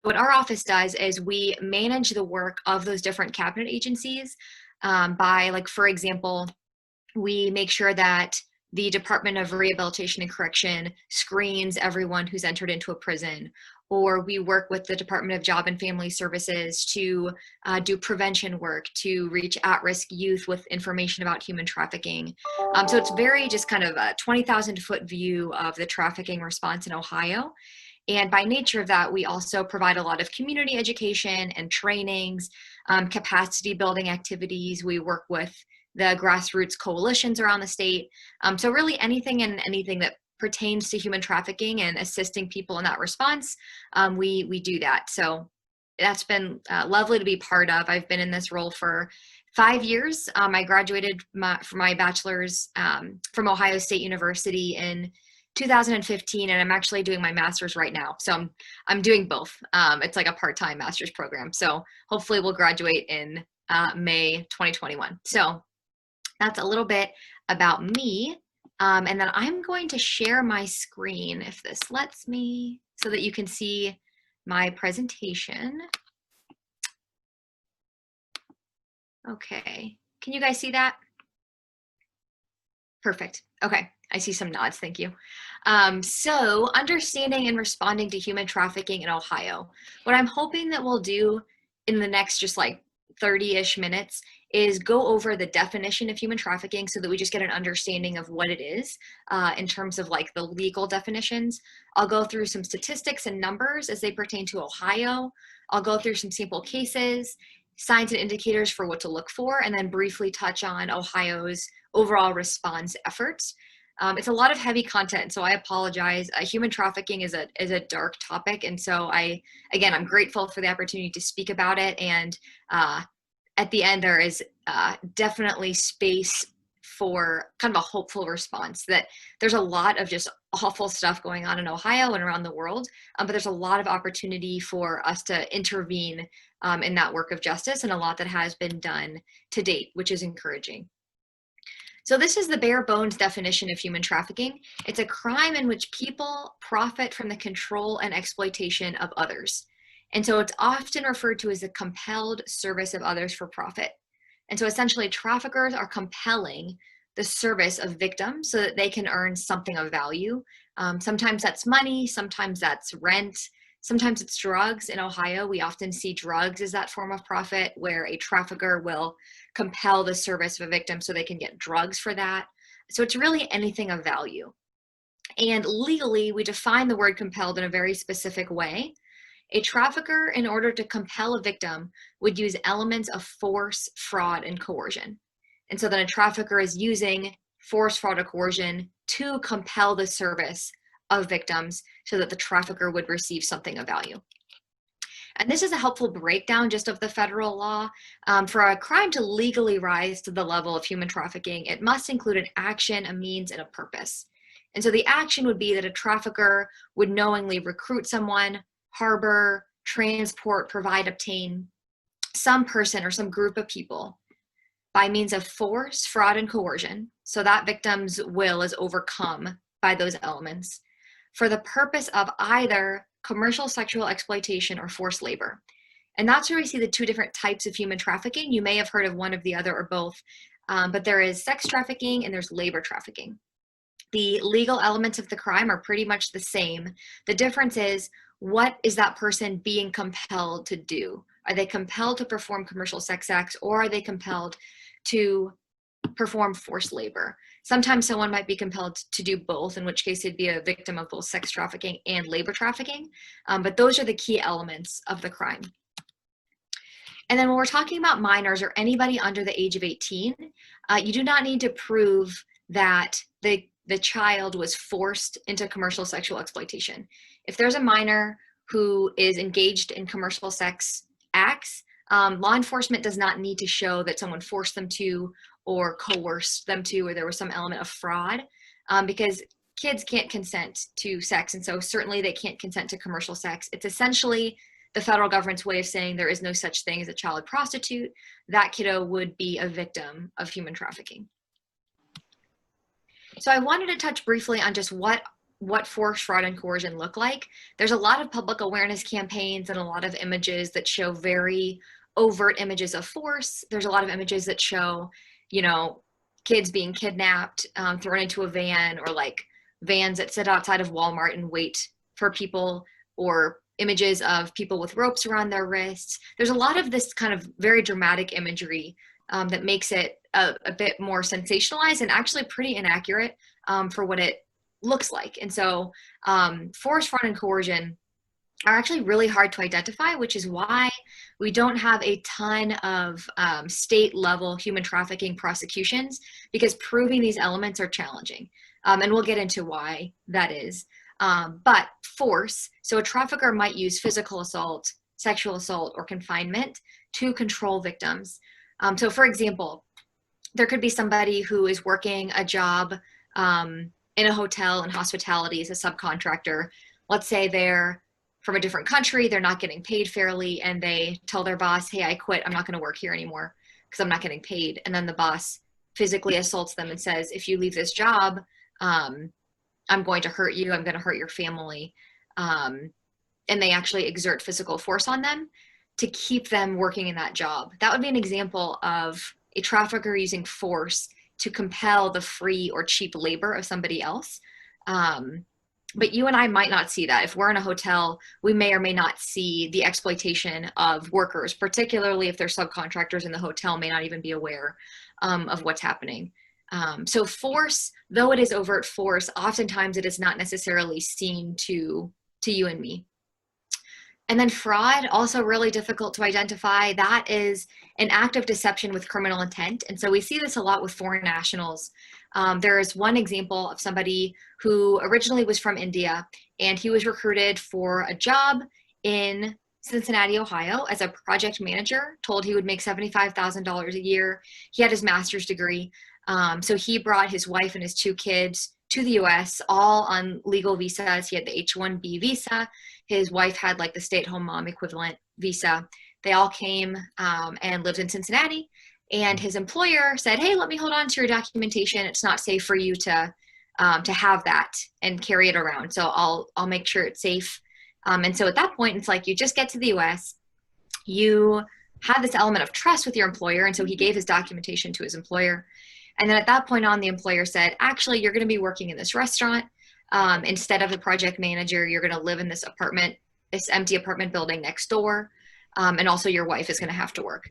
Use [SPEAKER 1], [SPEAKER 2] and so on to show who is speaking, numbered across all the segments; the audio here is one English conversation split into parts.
[SPEAKER 1] What our office does is we manage the work of those different cabinet agencies by, like, for example, we make sure that the Department of Rehabilitation and Correction screens everyone who's entered into a prison, or we work with the Department of Job and Family Services to do prevention work to reach at-risk youth with information about human trafficking. So it's very just kind of a 20,000-foot view of the trafficking response in Ohio. And by nature of that, we also provide a lot of community education and trainings, capacity building activities. We work with the grassroots coalitions around the state. So really anything and anything that pertains to human trafficking and assisting people in that response, we do that. So that's been lovely to be part of. I've been in this role for 5 years. I graduated for my bachelor's from Ohio State University in 2015, and I'm actually doing my master's right now. So I'm doing both. It's like a part-time master's program. So hopefully we'll graduate in May 2021. So that's a little bit about me. And then I'm going to share my screen if this lets me so that you can see my presentation. Okay, can you guys see that? Perfect. Okay, I see some nods, thank you. So understanding and responding to human trafficking in Ohio. What I'm hoping that we'll do in the next just like 30-ish minutes is go over the definition of human trafficking so that we just get an understanding of what it is in terms of like the legal definitions. I'll go through some statistics and numbers as they pertain to Ohio. I'll go through some sample cases, signs and indicators for what to look for, and then briefly touch on Ohio's overall response efforts. It's a lot of heavy content, so I apologize. Human trafficking is a dark topic, and so I'm grateful for the opportunity to speak about it. And at the end, there is definitely space for kind of a hopeful response. That there's a lot of just awful stuff going on in Ohio and around the world, but there's a lot of opportunity for us to intervene in that work of justice, and a lot that has been done to date, which is encouraging. So this is the bare bones definition of human trafficking. It's a crime in which people profit from the control and exploitation of others. And so it's often referred to as the compelled service of others for profit. And so essentially traffickers are compelling the service of victims so that they can earn something of value. Sometimes that's money, sometimes that's rent, sometimes it's drugs. In Ohio, we often see drugs as that form of profit, where a trafficker will compel the service of a victim so they can get drugs for that. So it's really anything of value. And legally, we define the word compelled in a very specific way. A trafficker, in order to compel a victim, would use elements of force, fraud, and coercion. And so then a trafficker is using force, fraud, or coercion to compel the service of victims so that the trafficker would receive something of value. And this is a helpful breakdown just of the federal law. For a crime to legally rise to the level of human trafficking, it must include an action, a means, and a purpose. And so the action would be that a trafficker would knowingly recruit someone, harbor, transport, provide, obtain some person or some group of people by means of force, fraud, and coercion, so that victim's will is overcome by those elements, for the purpose of either commercial sexual exploitation or forced labor. And that's where we see the two different types of human trafficking. You may have heard of one of the other or both, but there is sex trafficking and there's labor trafficking. The legal elements of the crime are pretty much the same. The difference is, what is that person being compelled to do? Are they compelled to perform commercial sex acts, or are they compelled to perform forced labor? Sometimes someone might be compelled to do both, in which case they'd be a victim of both sex trafficking and labor trafficking. But those are the key elements of the crime. And then when we're talking about minors or anybody under the age of 18, you do not need to prove that the child was forced into commercial sexual exploitation. If there's a minor who is engaged in commercial sex acts, law enforcement does not need to show that someone forced them to, or coerced them to, or there was some element of fraud, because kids can't consent to sex, and so certainly they can't consent to commercial sex. It's essentially the federal government's way of saying there is no such thing as a child prostitute. That kiddo would be a victim of human trafficking. So I wanted to touch briefly on just what what force, fraud, and coercion look like, there's a lot of public awareness campaigns and a lot of images that show very overt images of force. There's a lot of images that show, you know, kids being kidnapped, thrown into a van, or like vans that sit outside of Walmart and wait for people, or images of people with ropes around their wrists. There's a lot of this kind of very dramatic imagery that makes it a bit more sensationalized and actually pretty inaccurate for what it looks like. And so force, fraud, and coercion are actually really hard to identify, which is why we don't have a ton of state level human trafficking prosecutions, because proving these elements are challenging. And we'll get into why that is. But force, so a trafficker might use physical assault, sexual assault, or confinement to control victims. So for example, there could be somebody who is working a job in a hotel and hospitality as a subcontractor. Let's say they're from a different country, they're not getting paid fairly, and they tell their boss, hey, I quit, I'm not gonna work here anymore because I'm not getting paid. And then the boss physically assaults them and says, if you leave this job, I'm going to hurt you, I'm gonna hurt your family. And they actually exert physical force on them to keep them working in that job. That would be an example of a trafficker using force to compel the free or cheap labor of somebody else. But you and I might not see that. If we're in a hotel, we may or may not see the exploitation of workers, particularly if they're subcontractors in the hotel, may not even be aware of what's happening. So force, though it is overt force, oftentimes it is not necessarily seen to you and me. And then fraud, also really difficult to identify. That is an act of deception with criminal intent. And so we see this a lot with foreign nationals. There is one example of somebody who originally was from India, and he was recruited for a job in Cincinnati, Ohio as a project manager, told he would make $75,000 a year. He had his master's degree. So he brought his wife and his 2 kids to the US, all on legal visas. He had the H-1B visa. His wife had like the stay-at-home mom equivalent visa. They all came and lived in Cincinnati. And his employer said, hey, let me hold on to your documentation. It's not safe for you to have that and carry it around. So I'll make sure it's safe. And so at that point, it's like you just get to the US, you have this element of trust with your employer. And so he gave his documentation to his employer. And then at that point on, the employer said, actually, you're going to be working in this restaurant. Instead of a project manager, you're going to live in this apartment, this empty apartment building next door. And also your wife is going to have to work.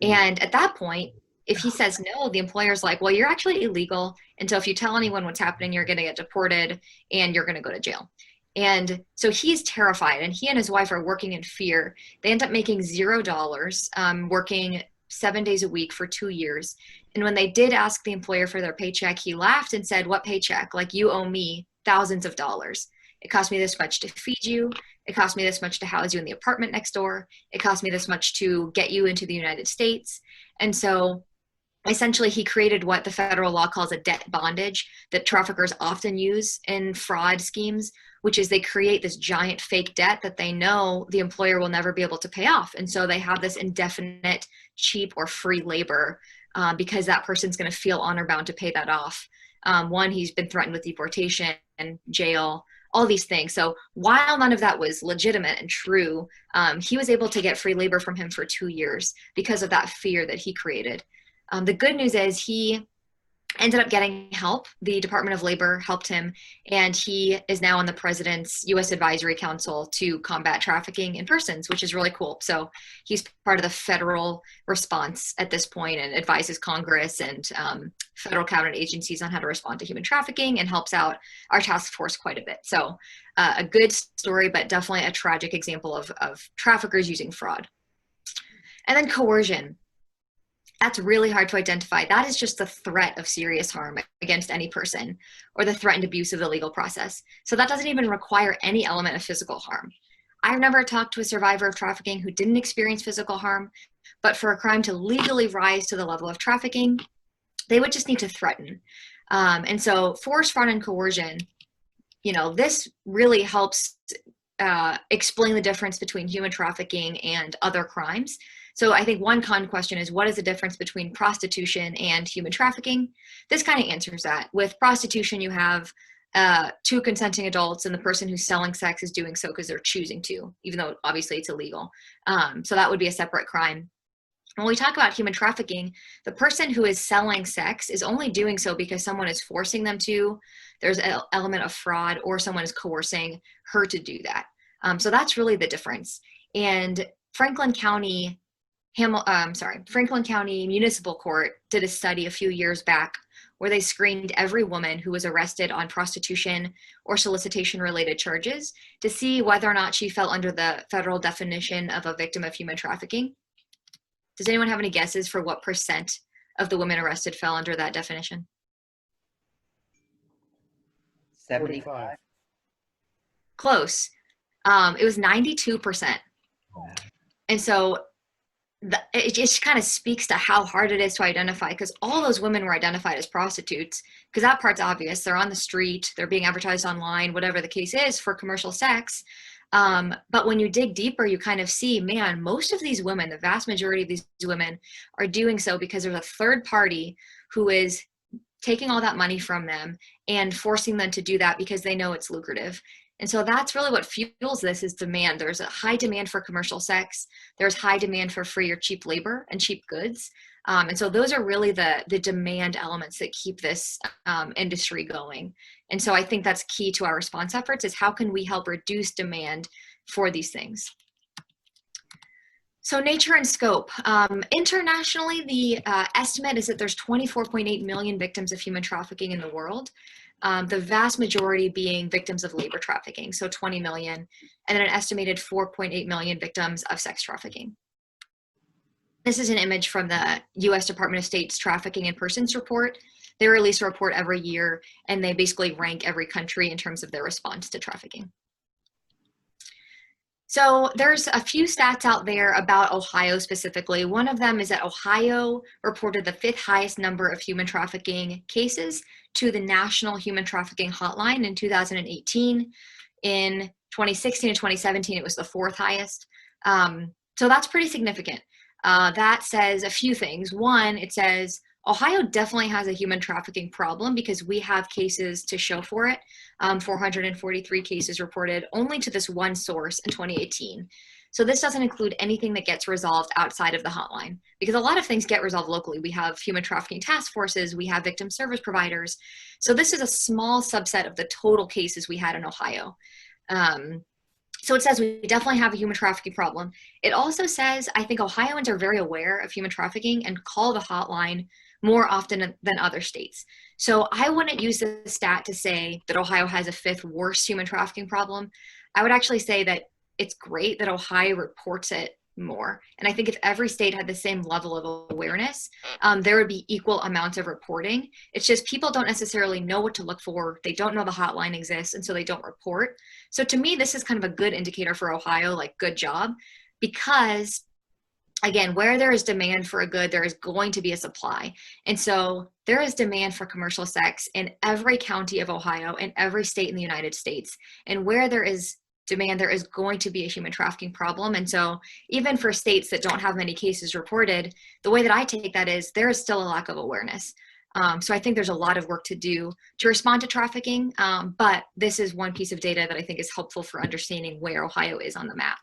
[SPEAKER 1] And at that point, if he says no, the employer's like, well, you're actually illegal. And so if you tell anyone what's happening, you're going to get deported and you're going to go to jail. And so he's terrified, and he and his wife are working in fear. They end up making $0, working 7 days a week for 2 years. And when they did ask the employer for their paycheck, he laughed and said, what paycheck? Like, you owe me thousands of dollars. It cost me this much to feed you. It cost me this much to house you in the apartment next door. It cost me this much to get you into the United States. And so essentially he created what the federal law calls a debt bondage that traffickers often use in fraud schemes, which is they create this giant fake debt that they know the employer will never be able to pay off. And so they have this indefinite, cheap or free labor because that person's going to feel honor bound to pay that off. One, he's been threatened with deportation and jail, all these things. So while none of that was legitimate and true, he was able to get free labor from him for 2 years because of that fear that he created. The good news is he ended up getting help. The Department of Labor helped him, and he is now on the President's U.S. Advisory Council to combat trafficking in persons, which is really cool. So he's part of the federal response at this point and advises Congress and federal cabinet agencies on how to respond to human trafficking, and helps out our task force quite a bit. So a good story, but definitely a tragic example of traffickers using fraud. And then coercion. That's really hard to identify. That is just the threat of serious harm against any person, or the threatened abuse of the legal process. So that doesn't even require any element of physical harm. I've never talked to a survivor of trafficking who didn't experience physical harm, but for a crime to legally rise to the level of trafficking, they would just need to threaten. And so force, fraud, and coercion, this really helps explain the difference between human trafficking and other crimes. So I think one common question is, what is the difference between prostitution and human trafficking? This kind of answers that. With prostitution, you have two consenting adults, and the person who's selling sex is doing so because they're choosing to, even though obviously it's illegal. So that would be a separate crime. When we talk about human trafficking, the person who is selling sex is only doing so because someone is forcing them to. There's an element of fraud, or someone is coercing her to do that. So that's really the difference. And Franklin County Municipal Court did a study a few years back where they screened every woman who was arrested on prostitution or solicitation related charges to see whether or not she fell under the federal definition of a victim of human trafficking. Does anyone have any guesses for what % of the women arrested fell under that definition?
[SPEAKER 2] 75.
[SPEAKER 1] Close. It was 92%. And so it just kind of speaks to how hard it is to identify, because all those women were identified as prostitutes, because that part's obvious. They're on the street, they're being advertised online, whatever the case is for commercial sex. But when you dig deeper, you kind of see, man, most of these women, the vast majority of these women are doing so because there's a third party who is taking all that money from them and forcing them to do that because they know it's lucrative. And so that's really what fuels this, is demand. There's a high demand for commercial sex. There's high demand for free or cheap labor and cheap goods. And so those are really the demand elements that keep this industry going. And so I think that's key to our response efforts, is how can we help reduce demand for these things? So nature and scope. Internationally, the estimate is that there's 24.8 million victims of human trafficking in the world. The vast majority being victims of labor trafficking, so 20 million, and then an estimated 4.8 million victims of sex trafficking. This is an image from the US Department of State's Trafficking in Persons report. They release a report every year, and they basically rank every country in terms of their response to trafficking. So there's a few stats out there about Ohio specifically. One of them is that Ohio reported the 5th highest number of human trafficking cases to the National Human Trafficking Hotline in 2018. In 2016 and 2017, it was the 4th highest. So that's pretty significant. That says a few things. One, it says Ohio definitely has a human trafficking problem because we have cases to show for it. 443 cases reported only to this one source in 2018. So this doesn't include anything that gets resolved outside of the hotline, because a lot of things get resolved locally. We have human trafficking task forces, we have victim service providers. So this is a small subset of the total cases we had in Ohio. So it says we definitely have a human trafficking problem. It also says, I think Ohioans are very aware of human trafficking and call the hotline more often than other states. So I wouldn't use the stat to say that Ohio has a 5th worst human trafficking problem. I would actually say that it's great that Ohio reports it more. And I think if every state had the same level of awareness, there would be equal amounts of reporting. It's just people don't necessarily know what to look for. They don't know the hotline exists, and so they don't report. So to me, this is kind of a good indicator for Ohio, like good job, because again, where there is demand for a good, there is going to be a supply. And so there is demand for commercial sex in every county of Ohio and every state in the United States. And where there is demand, there is going to be a human trafficking problem. And so even for states that don't have many cases reported, the way that I take that is there is still a lack of awareness. So I think there's a lot of work to do to respond to trafficking, but this is one piece of data that I think is helpful for understanding where Ohio is on the map.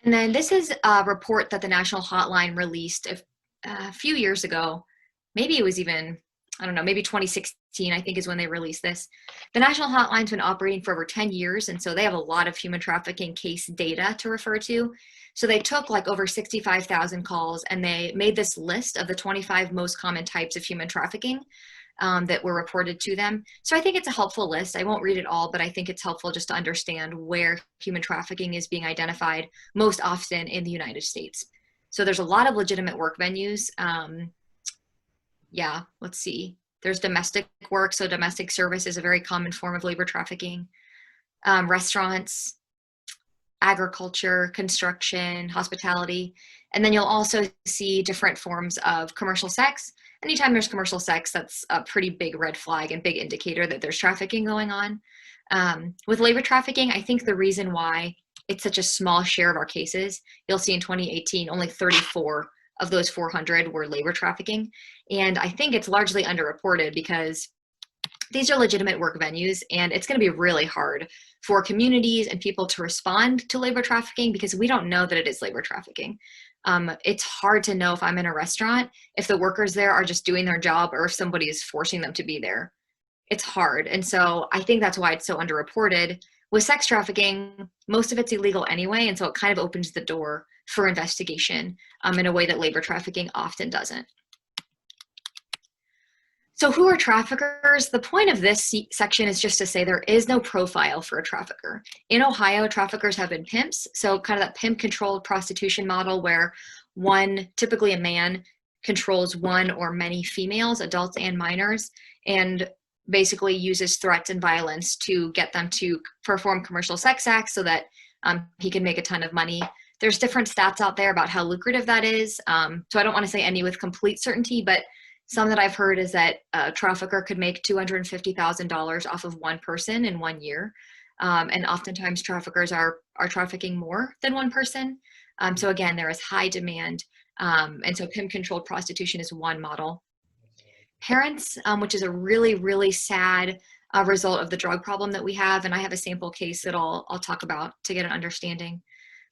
[SPEAKER 1] And then this is a report that the National Hotline released a few years ago. Maybe it was even, I don't know, maybe 2016, I think is when they released this. The National Hotline's been operating for over 10 years, and so they have a lot of human trafficking case data to refer to. So they took like over 65,000 calls, and they made this list of the 25 most common types of human trafficking that were reported to them. So I think it's a helpful list. I won't read it all, but I think it's helpful just to understand where human trafficking is being identified most often in the United States. So there's a lot of legitimate work venues. Yeah, let's see. There's domestic work. So domestic service is a very common form of labor trafficking. Restaurants, agriculture, construction, hospitality. And then you'll also see different forms of commercial sex. Anytime there's commercial sex, that's a pretty big red flag and big indicator that there's trafficking going on. With labor trafficking, I think the reason why it's such a small share of our cases, you'll see in 2018, only 34 of those 400 were labor trafficking. And I think it's largely underreported because these are legitimate work venues, and it's going to be really hard for communities and people to respond to labor trafficking because we don't know that it is labor trafficking. It's hard to know if I'm in a restaurant, if the workers there are just doing their job or if somebody is forcing them to be there. It's hard. And so I think that's why it's so underreported. With sex trafficking, most of it's illegal anyway, and so it kind of opens the door for investigation in a way that labor trafficking often doesn't. So who are traffickers? The point of this section is just to say there is no profile for a trafficker. In Ohio, traffickers have been pimps, so kind of that pimp-controlled prostitution model where one, typically a man, controls one or many females, adults and minors, and basically uses threats and violence to get them to perform commercial sex acts so that he can make a ton of money. There's different stats out there about how lucrative that is, so I don't want to say any with complete certainty, but some that I've heard is that a trafficker could make $250,000 off of one person in 1 year. And oftentimes traffickers are trafficking more than one person. So again, there is high demand. And so pimp-controlled prostitution is one model. Parents, which is a really, really sad result of the drug problem that we have. And I have a sample case that I'll talk about to get an understanding.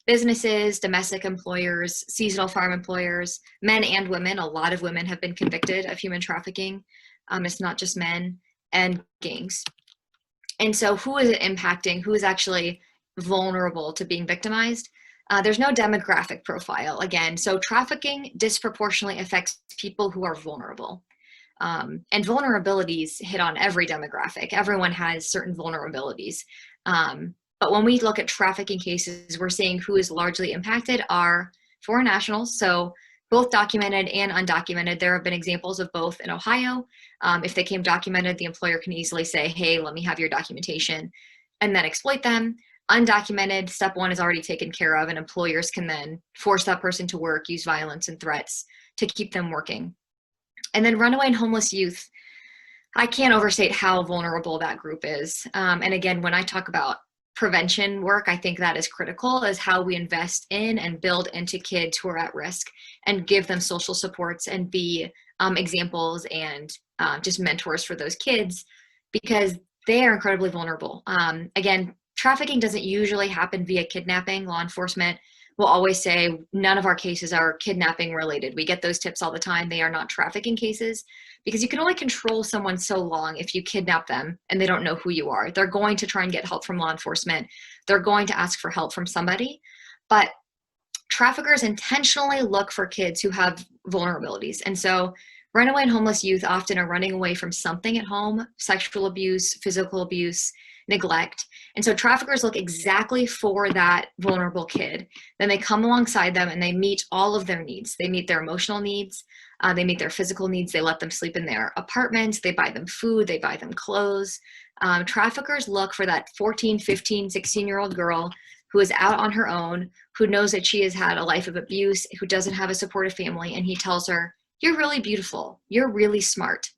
[SPEAKER 1] Businesses, domestic employers, seasonal farm employers, men and women. A lot of women have been convicted of human trafficking. It's not just men, and gangs. And so who is it impacting? Who is actually vulnerable to being victimized? There's no demographic profile, again. So trafficking disproportionately affects people who are vulnerable. And vulnerabilities hit on every demographic. Everyone has certain vulnerabilities. But when we look at trafficking cases, we're seeing who is largely impacted are foreign nationals. So both documented and undocumented. There have been examples of both in Ohio. If they came documented, the employer can easily say, hey, let me have your documentation, and then exploit them. Undocumented, step one is already taken care of, and employers can then force that person to work, use violence and threats to keep them working. And then runaway and homeless youth, I can't overstate how vulnerable that group is. And again, when I talk about prevention work, I think that is critical, is how we invest in and build into kids who are at risk and give them social supports and be examples and just mentors for those kids, because they are incredibly vulnerable. Again, trafficking doesn't usually happen via kidnapping. Law enforcement will always say none of our cases are kidnapping related. We get those tips all the time. They are not trafficking cases, because you can only control someone so long if you kidnap them and they don't know who you are. They're going to try and get help from law enforcement. They're going to ask for help from somebody. But traffickers intentionally look for kids who have vulnerabilities. And so runaway and homeless youth often are running away from something at home: sexual abuse, physical abuse, neglect. And so traffickers look exactly for that vulnerable kid. Then they come alongside them and they meet all of their needs. They meet their emotional needs. They meet their physical needs. They let them sleep in their apartments. They buy them food. They buy them clothes. Traffickers look for that 14, 15, 16-year-old girl who is out on her own, who knows that she has had a life of abuse, who doesn't have a supportive family, and he tells her, you're really beautiful. You're really smart.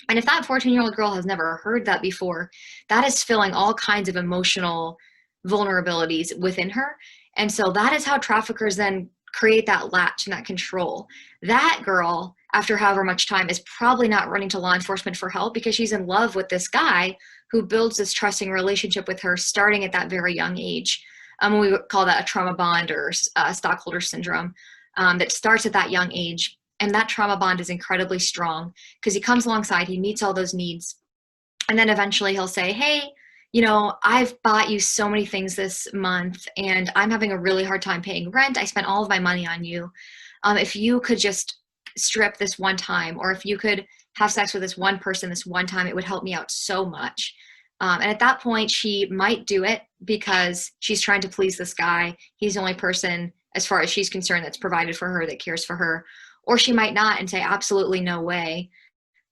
[SPEAKER 1] And if that 14-year-old girl has never heard that before, that is filling all kinds of emotional vulnerabilities within her. And so that is how traffickers then create that latch and that control. That girl, after however much time, is probably not running to law enforcement for help because she's in love with this guy who builds this trusting relationship with her starting at that very young age. We would call that a trauma bond or stockholder syndrome that starts at that young age. And that trauma bond is incredibly strong because he comes alongside, he meets all those needs. And then eventually he'll say, hey, you know, I've bought you so many things this month and I'm having a really hard time paying rent. I spent all of my money on you. If you could just strip this one time, or if you could have sex with this one person this one time, it would help me out so much. And at that point, she might do it because she's trying to please this guy. He's the only person, as far as she's concerned, that's provided for her, that cares for her. Or she might not and say, absolutely no way,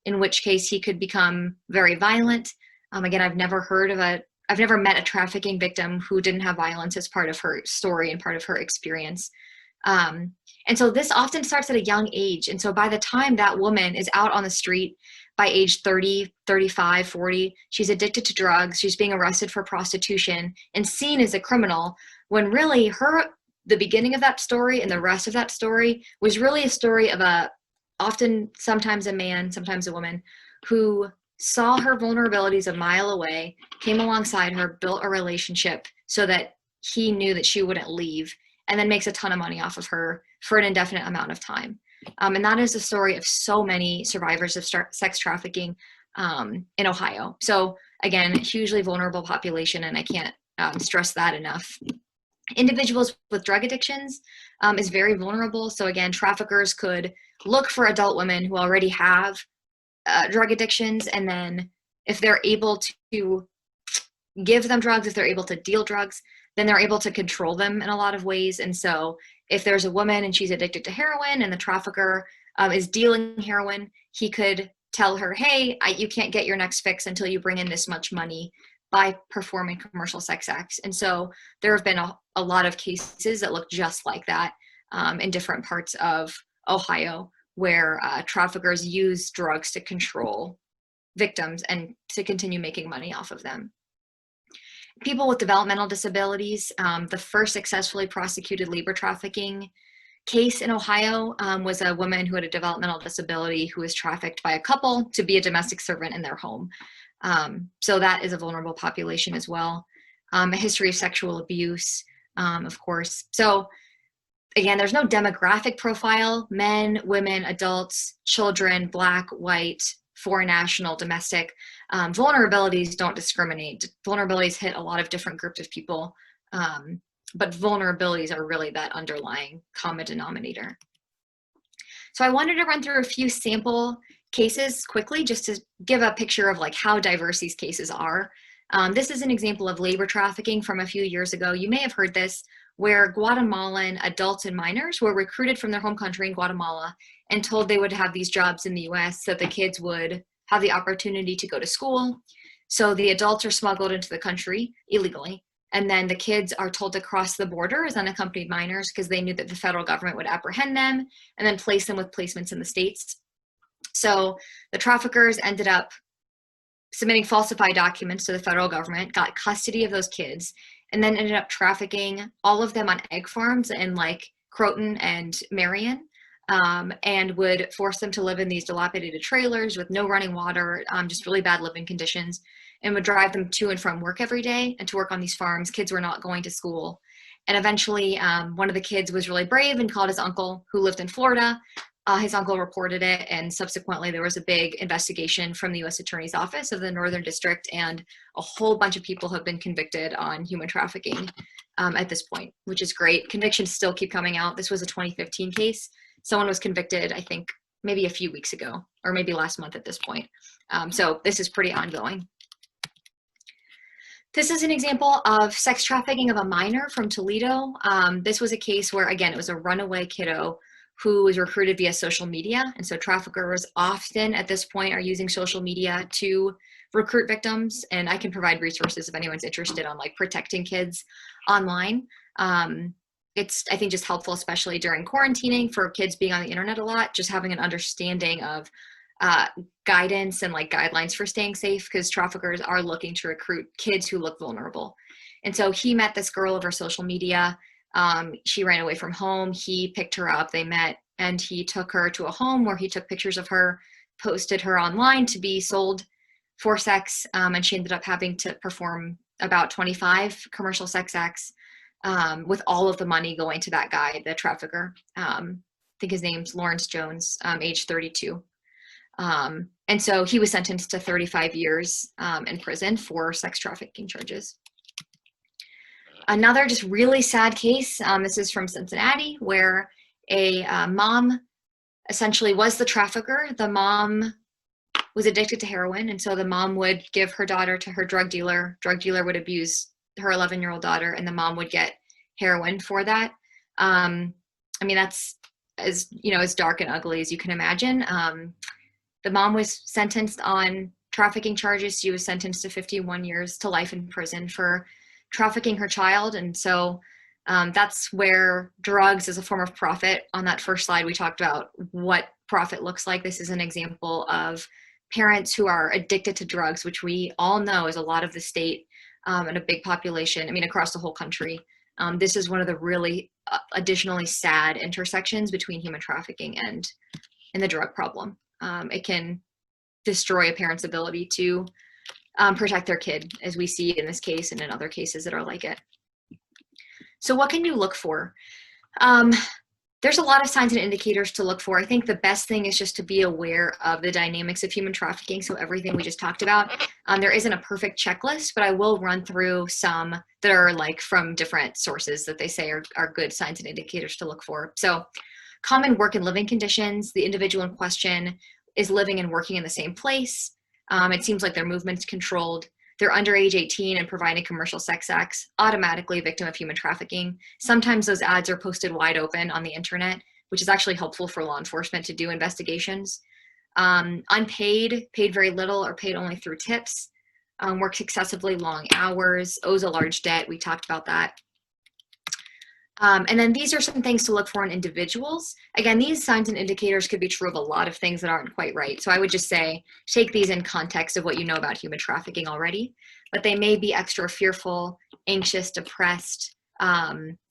[SPEAKER 1] in which case he could become very violent. Again, I've never met a trafficking victim who didn't have violence as part of her story and part of her experience. And so this often starts at a young age. And so by the time that woman is out on the street by age 30, 35, 40, she's addicted to drugs, she's being arrested for prostitution and seen as a criminal, when really the beginning of that story and the rest of that story was really a story of sometimes a man, sometimes a woman, who saw her vulnerabilities a mile away, came alongside her, built a relationship so that he knew that she wouldn't leave, and then makes a ton of money off of her for an indefinite amount of time. And that is the story of so many survivors of sex trafficking in Ohio. So again, hugely vulnerable population, and I can't stress that enough. Individuals with drug addictions is very vulnerable. So again, traffickers could look for adult women who already have drug addictions, and then if they're able to give them drugs, if they're able to deal drugs, then they're able to control them in a lot of ways. And so if there's a woman and she's addicted to heroin and the trafficker is dealing heroin, he could tell her, hey, you can't get your next fix until you bring in this much money by performing commercial sex acts. And so there have been a lot of cases that look just like that in different parts of Ohio, where traffickers use drugs to control victims and to continue making money off of them. People with developmental disabilities, the first successfully prosecuted labor trafficking case in Ohio was a woman who had a developmental disability who was trafficked by a couple to be a domestic servant in their home. So that is a vulnerable population as well. A history of sexual abuse, of course. So again, there's no demographic profile: men, women, adults, children, Black, white, foreign national, domestic. Vulnerabilities don't discriminate. Vulnerabilities hit a lot of different groups of people, but vulnerabilities are really that underlying common denominator. So I wanted to run through a few sample cases quickly just to give a picture of like how diverse these cases are. This is an example of labor trafficking from a few years ago. You may have heard this, where Guatemalan adults and minors were recruited from their home country in Guatemala and told they would have these jobs in the US so the kids would have the opportunity to go to school. So the adults are smuggled into the country illegally, and then the kids are told to cross the border as unaccompanied minors because they knew that the federal government would apprehend them and then place them with placements in the States. So the traffickers ended up submitting falsified documents to the federal government, got custody of those kids, and then ended up trafficking all of them on egg farms in like Croton and Marion, and would force them to live in these dilapidated trailers with no running water, just really bad living conditions, and would drive them to and from work every day and to work on these farms. Kids were not going to school. And eventually one of the kids was really brave and called his uncle, who lived in Florida. His uncle reported it, and subsequently there was a big investigation from the U.S. Attorney's Office of the Northern District, and a whole bunch of people have been convicted on human trafficking at this point, which is great. Convictions still keep coming out. This was a 2015 case. Someone was convicted, I think, maybe a few weeks ago, or maybe last month at this point. So this is pretty ongoing. This is an example of sex trafficking of a minor from Toledo. This was a case where, again, it was a runaway kiddo who was recruited via social media. And so traffickers often at this point are using social media to recruit victims. And I can provide resources if anyone's interested on like protecting kids online. It's, I think, just helpful, especially during quarantining, for kids being on the internet a lot, just having an understanding of guidance and like guidelines for staying safe, because traffickers are looking to recruit kids who look vulnerable. And so he met this girl over social media. She ran away from home. He picked her up, they met, and he took her to a home where he took pictures of her, posted her online to be sold for sex. And she ended up having to perform about 25 commercial sex acts, with all of the money going to that guy, the trafficker. I think his name's Lawrence Jones, age 32. And so he was sentenced to 35 years in prison for sex trafficking charges. Another just really sad case, this is from Cincinnati, where a mom essentially was the trafficker. The mom was addicted to heroin, and so the mom would give her daughter to her drug dealer. Drug dealer would abuse her 11-year-old daughter, and the mom would get heroin for that. I mean, that's as, you know, as dark and ugly as you can imagine. The mom was sentenced on trafficking charges. She was sentenced to 51 years to life in prison for trafficking her child. And so that's where drugs as a form of profit, on that first slide we talked about what profit looks like. This is an example of parents who are addicted to drugs, which we all know is a lot of the state and a big population, I mean, across the whole country. This is one of the really additionally sad intersections between human trafficking and the drug problem. It can destroy a parent's ability to protect their kid, as we see in this case and in other cases that are like it. So what can you look for? There's a lot of signs and indicators to look for. I think the best thing is just to be aware of the dynamics of human trafficking. So everything we just talked about, there isn't a perfect checklist, but I will run through some that are like from different sources that they say are good signs and indicators to look for. So common work and living conditions, the individual in question is living and working in the same place. It seems like their movement's controlled. They're under age 18 and providing commercial sex acts, automatically a victim of human trafficking. Sometimes those ads are posted wide open on the internet, which is actually helpful for law enforcement to do investigations. Unpaid, paid very little or paid only through tips, works excessively long hours, owes a large debt. We talked about that. And then these are some things to look for in individuals. Again, these signs and indicators could be true of a lot of things that aren't quite right. So I would just say, take these in context of what you know about human trafficking already, but they may be extra fearful, anxious, depressed,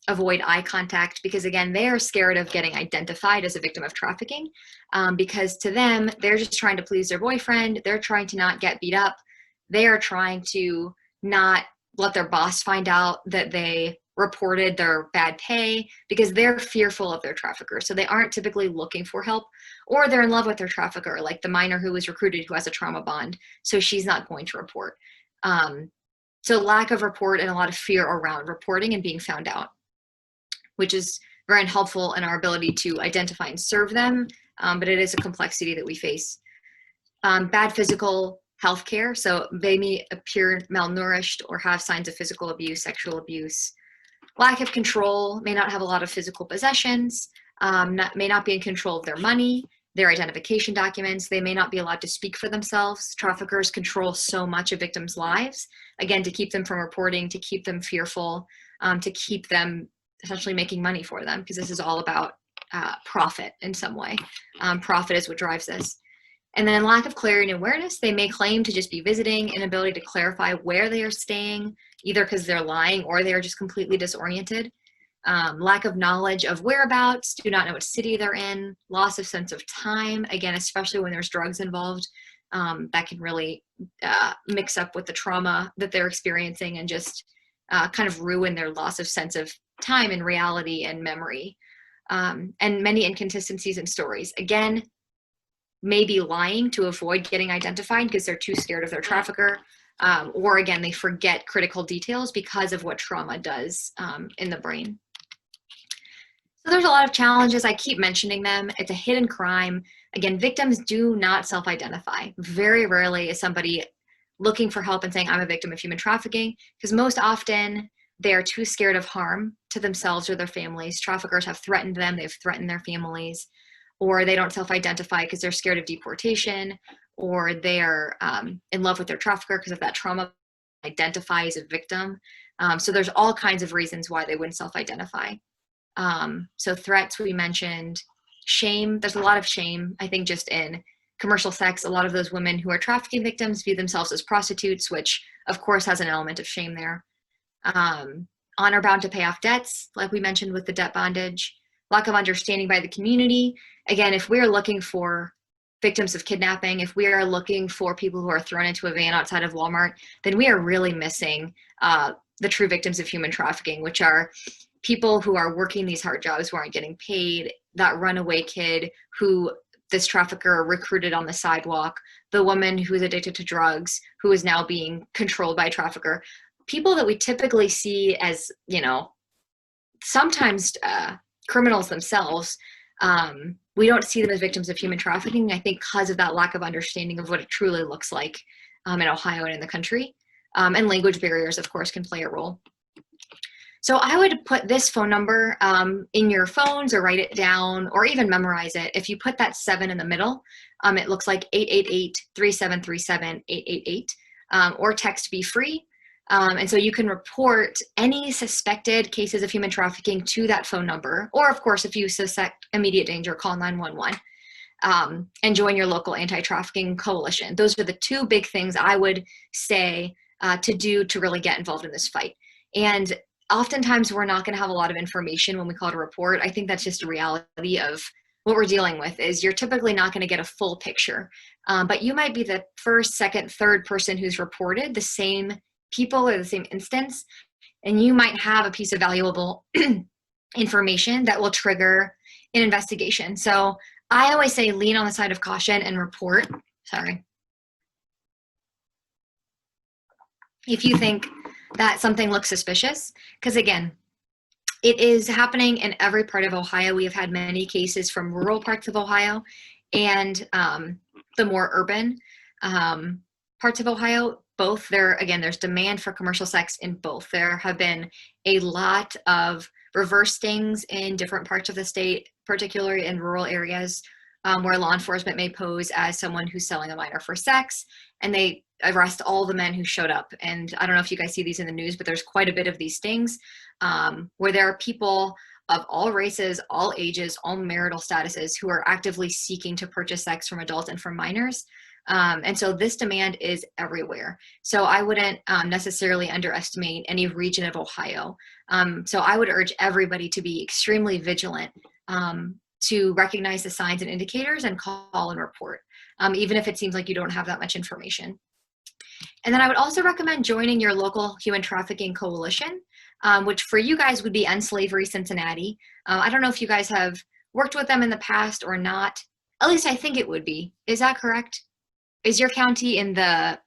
[SPEAKER 1] avoid eye contact, because again, they're scared of getting identified as a victim of trafficking, because to them, they're just trying to please their boyfriend. They're trying to not get beat up. They are trying to not let their boss find out that they reported their bad pay, because they're fearful of their trafficker. So they aren't typically looking for help, or they're in love with their trafficker, like the minor who was recruited who has a trauma bond. So she's not going to report. So lack of report and a lot of fear around reporting and being found out, which is very unhelpful in our ability to identify and serve them. But it is a complexity that we face. Bad physical health care. So they may appear malnourished or have signs of physical abuse, sexual abuse. Lack of control, may not have a lot of physical possessions, may not be in control of their money, their identification documents. They may not be allowed to speak for themselves. Traffickers control so much of victims' lives, again, to keep them from reporting, to keep them fearful, to keep them essentially making money for them, because this is all about profit in some way. Profit is what drives this. And then lack of clarity and awareness, they may claim to just be visiting, inability to clarify where they are staying, either because they're lying or they are just completely disoriented. Lack of knowledge of whereabouts, do not know what city they're in, loss of sense of time, again, especially when there's drugs involved, that can really mix up with the trauma that they're experiencing and just kind of ruin their loss of sense of time and reality and memory. And many inconsistencies in stories. Again, maybe lying to avoid getting identified because they're too scared of their trafficker, or again, they forget critical details because of what trauma does in the brain. So there's a lot of challenges. I keep mentioning them. It's a hidden crime. Again, victims do not self-identify. Very rarely is somebody looking for help and saying, I'm a victim of human trafficking, because most often they are too scared of harm to themselves or their families. Traffickers have threatened them. They've threatened their families. Or they don't self-identify because they're scared of deportation, or they're in love with their trafficker because of that trauma, identify as a victim. So there's all kinds of reasons why they wouldn't self-identify. So threats we mentioned, shame, there's a lot of shame, I think just in commercial sex. A lot of those women who are trafficking victims view themselves as prostitutes, which of course has an element of shame there. Honor bound to pay off debts, like we mentioned with the debt bondage. Lack of understanding by the community. Again, if we're looking for victims of kidnapping, if we are looking for people who are thrown into a van outside of Walmart, then we are really missing the true victims of human trafficking, which are people who are working these hard jobs who aren't getting paid, that runaway kid who this trafficker recruited on the sidewalk, the woman who's addicted to drugs, who is now being controlled by a trafficker. People that we typically see as, you know, sometimes criminals themselves, we don't see them as victims of human trafficking, I think because of that lack of understanding of what it truly looks like in Ohio and in the country. And language barriers, of course, can play a role. So I would put this phone number in your phones or write it down or even memorize it. If you put that 7 in the middle, it looks like 888-3737-888, or text Be Free. And so you can report any suspected cases of human trafficking to that phone number, or of course, if you suspect immediate danger, call 911 and join your local anti-trafficking coalition. Those are the two big things I would say to do to really get involved in this fight. And oftentimes we're not going to have a lot of information when we call it a report. I think that's just a reality of what we're dealing with is you're typically not going to get a full picture, but you might be the first, second, third person who's reported the same people or the same instance, and you might have a piece of valuable information that will trigger an investigation. So I always say lean on the side of caution and report. Sorry. If you think that something looks suspicious, because again, it is happening in every part of Ohio. We have had many cases from rural parts of Ohio and the more urban parts of Ohio. Both there's demand for commercial sex in both. There have been a lot of reverse stings in different parts of the state, particularly in rural areas where law enforcement may pose as someone who's selling a minor for sex, and they arrest all the men who showed up. And I don't know if you guys see these in the news, but there's quite a bit of these stings where there are people of all races, all ages, all marital statuses who are actively seeking to purchase sex from adults and from minors. And so this demand is everywhere. So I wouldn't necessarily underestimate any region of Ohio. So I would urge everybody to be extremely vigilant to recognize the signs and indicators and call and report, even if it seems like you don't have that much information. And then I would also recommend joining your local human trafficking coalition, which for you guys would be End Slavery Cincinnati. I don't know if you guys have worked with them in the past or not. At least I think it would be. Is that correct? Is your county in the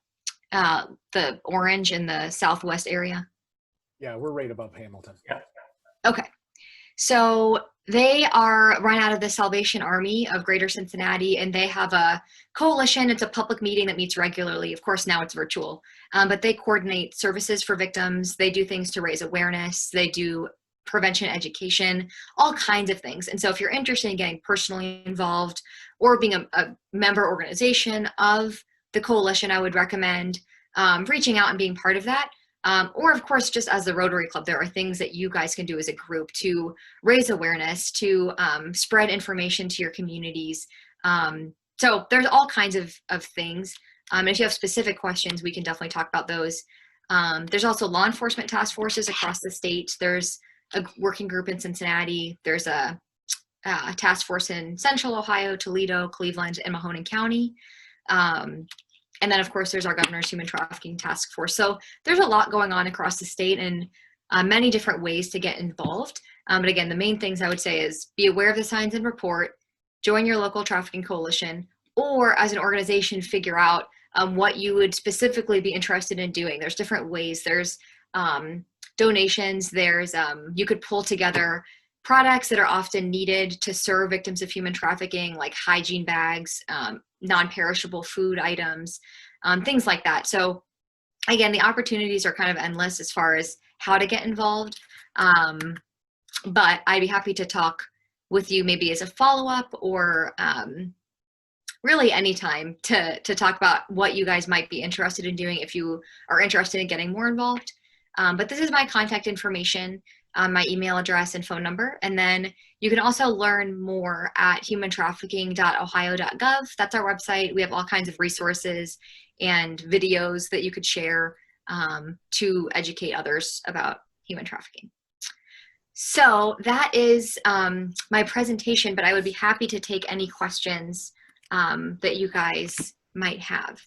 [SPEAKER 1] orange in the southwest area?
[SPEAKER 3] Yeah, we're right above Hamilton.
[SPEAKER 2] Yeah.
[SPEAKER 1] Okay. So they are run out of the Salvation Army of Greater Cincinnati, and they have a coalition. It's a public meeting that meets regularly. Of course, now it's virtual, but they coordinate services for victims. They do things to raise awareness. They do prevention education, all kinds of things. And so if you're interested in getting personally involved or being a member organization of the coalition, I would recommend reaching out and being part of that. Or of course, just as the Rotary Club, there are things that you guys can do as a group to raise awareness, to spread information to your communities. So there's all kinds of things. And if you have specific questions, we can definitely talk about those. There's also law enforcement task forces across the state. There's a working group in Cincinnati. There's a task force in Central Ohio, Toledo, Cleveland, and Mahoning County. And then, of course, there's our governor's human trafficking task force. So there's a lot going on across the state and many different ways to get involved. But again, the main things I would say is be aware of the signs and report, join your local trafficking coalition, or as an organization, figure out what you would specifically be interested in doing. There's different ways. There's donations. There's you could pull together products that are often needed to serve victims of human trafficking, like hygiene bags, non-perishable food items, things like that. So again, the opportunities are kind of endless as far as how to get involved. But I'd be happy to talk with you maybe as a follow-up or really anytime to talk about what you guys might be interested in doing if you are interested in getting more involved. But this is my contact information, my email address and phone number. And then you can also learn more at humantrafficking.ohio.gov. That's our website. We have all kinds of resources and videos that you could share to educate others about human trafficking. So that is my presentation, but I would be happy to take any questions that you guys might have.